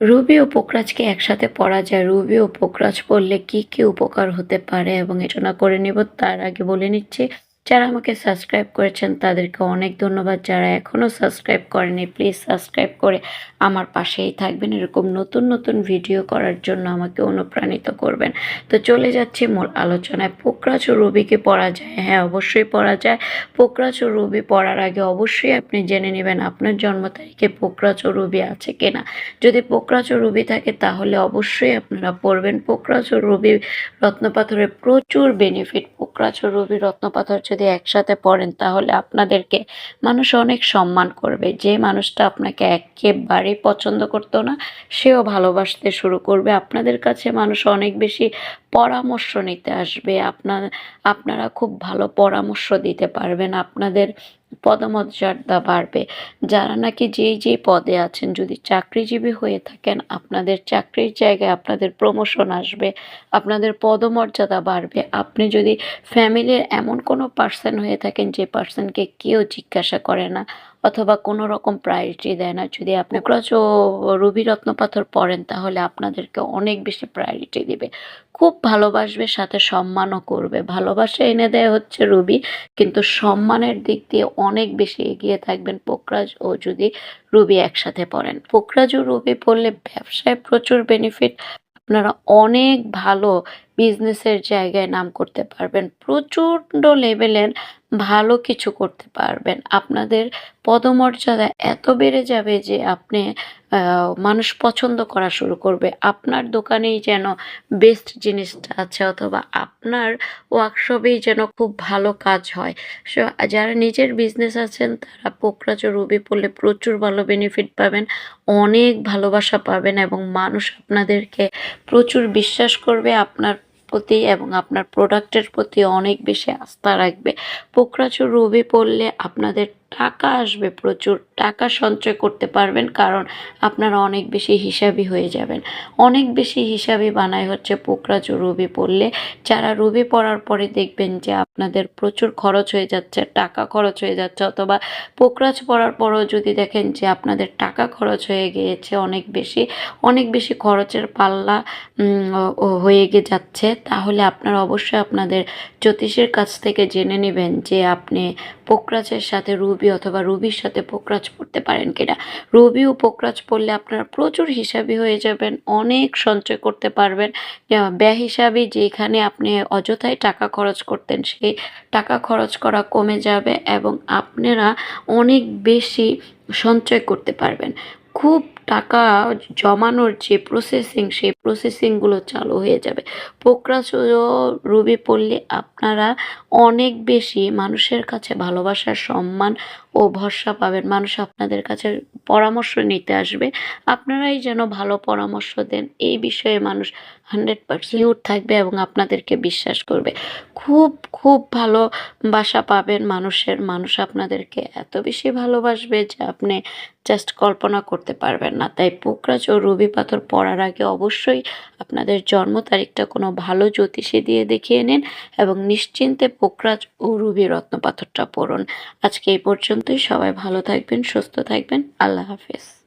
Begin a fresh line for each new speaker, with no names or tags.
Ruby ও পোকরাজকে একসাথে পড়া যায়। রুবি ও পোকরাজ পড়লে কি, কি উপকার হতে পারে এবং আলোচনা করে নিব। তার আগে বলে নিচ্ছি, যারা আমাকে সাবস্ক্রাইব করেছেন তাদেরকে অনেক ধন্যবাদ। যারা এখনও সাবস্ক্রাইব করেনি প্লিজ সাবস্ক্রাইব করে আমার পাশেই থাকবেন। এরকম নতুন, নতুন ভিডিও করার জন্য আমাকে অনুপ্রাণিত করবেন। তো চলে যাচ্ছি মূল আলোচনায়। পোকরাজ ও রুবিকে পড়া যায়? হ্যাঁ, অবশ্যই পড়া যায়। পোকরাজ ও রুবি পড়ার আগে অবশ্যই আপনি জেনে নেবেন আপনার জন্ম তারিখে পোকরাজ ও রুবি আছে কিনা। যদি পোকরাজ ও রুবি থাকে তাহলে অবশ্যই আপনারা পড়বেন। পোকরাজ ও রুবি রত্নপাথরের প্রচুর বেনিফিট। পোকরাজ ও রুবি রত্নপাথর যদি একসাথে পড়েন তাহলে আপনাদেরকে মানুষ অনেক সম্মান করবে। যে মানুষটা আপনাকে একেবারেই পছন্দ করতো না সেও ভালোবাসতে শুরু করবে। আপনাদের কাছে মানুষ অনেক বেশি পরামর্শ নিতে আসবে। আপনারা খুব ভালো পরামর্শ দিতে পারবেন। আপনাদের পদমর্যাদা বাড়বে। যারা নাকি যেই পদে আছেন, যদি চাকরিজীবী হয়ে থাকেন আপনাদের চাকরির জায়গায় আপনাদের প্রমোশন আসবে, আপনাদের পদমর্যাদা বাড়বে। আপনি যদি ফ্যামিলির এমন কোনো পার্সন হয়ে থাকেন যে পার্সনকে কেউ জিজ্ঞাসা করে না অথবা কোনো রকম প্রায়োরিটি দেয় না, যদি আপনি পোকরাজ ও রুবি রত্নপাথর পড়েন তাহলে আপনাদেরকে অনেক বেশি প্রায়োরিটি দিবে, খুব ভালোবাসবে, সাথে সম্মানও করবে। ভালোবাসা এনে দেয় হচ্ছে রুবি, কিন্তু সম্মানের দিক দিয়ে অনেক বেশি এগিয়ে থাকবেন পোকরাজ ও যদি রুবি একসাথে পড়েন। পোকরাজ ও রুবি পড়লে ব্যবসায় প্রচুর বেনিফিট। আপনারা অনেক ভালো বিজনেসের জায়গায় নাম করতে পারবেন। প্রচণ্ড লেভেলের ভালো কিছু করতে পারবেন। আপনাদের পদমর্যাদা এত বেড়ে যাবে যে আপনি মানুষ পছন্দ করা শুরু করবে। আপনার দোকানেই যেন বেস্ট জিনিসটা আছে অথবা আপনার ওয়ার্কশপেই যেন খুব ভালো কাজ হয়। সো যারা নিজের বিজনেস আছেন তারা পোকরাজ ও রুবি পড়লে প্রচুর ভালো বেনিফিট পাবেন, অনেক ভালোবাসা পাবেন এবং মানুষ আপনাদেরকে প্রচুর বিশ্বাস করবে আপনার প্রতি এবং আপনার প্রোডাক্টের প্রতি অনেক বেশি আস্থা রাখবে। পোকরাজ ও রুবি পড়লে আপনাদের টাকা আসবে, প্রচুর টাকা সঞ্চয় করতে পারবেন, কারণ আপনারা অনেক বেশি হিসাবি হয়ে যাবেন। অনেক বেশি হিসাবি বানায় হচ্ছে পোকরাজ ও রুবি পড়লে। যারা রুবি পড়ার পরে দেখবেন যে আপনাদের প্রচুর খরচ হয়ে যাচ্ছে, টাকা খরচ হয়ে যাচ্ছে, অথবা পোকরাজ পড়ার পরও যদি দেখেন যে আপনাদের টাকা খরচ হয়ে গিয়েছে অনেক বেশি খরচের পাল্লা হয়ে যাচ্ছে, তাহলে আপনারা অবশ্যই আপনাদের জ্যোতিষের কাছ থেকে জেনে নেবেন যে আপনি পোকরাজের সাথে রুবি অথবা রুবির সাথে পোকরাজ পড়তে পারেন কিনা। রুবি ও পোকরাজ পড়লে আপনারা প্রচুর হিসাবি হয়ে যাবেন, অনেক সঞ্চয় করতে পারবেন। বেহিসাবি যেখানে আপনি অযথাই টাকা খরচ করতেন সেই টাকা খরচ করা কমে যাবে এবং আপনারা অনেক বেশি সঞ্চয় করতে পারবেন। খুব টাকা জমানোর যে প্রসেসিং সেই প্রসেসিংগুলো চালু হয়ে যাবে। পোকরাজ ও রুবি পড়লে আপনারা অনেক বেশি মানুষের কাছে ভালোবাসার, সম্মান ও ভরসা পাবেন। মানুষ আপনাদের কাছে পরামর্শ নিতে আসবে, আপনারাই যেন ভালো পরামর্শ দেন এই বিষয়ে মানুষ 100% শিওর থাকবে এবং আপনাদেরকে বিশ্বাস করবে। খুব খুব ভালোবাসা পাবেন মানুষের। মানুষ আপনাদেরকে এত বেশি ভালোবাসবে যে আপনি জাস্ট কল্পনা করতে পারবেন না। তাই পোকরাজ ও রুবি পাথর পড়ার আগে অবশ্যই আপনাদের জন্ম তারিখটা কোনো ভালো জ্যোতিষী দিয়ে দেখিয়ে নিন এবং নিশ্চিন্তে পোকরাজ ও রুবি রত্ন পাথরটা পড়ুন। আজকে এই পর্যন্তই। সবাই ভালো থাকবেন, সুস্থ থাকবেন। আল্লাহ হাফেজ।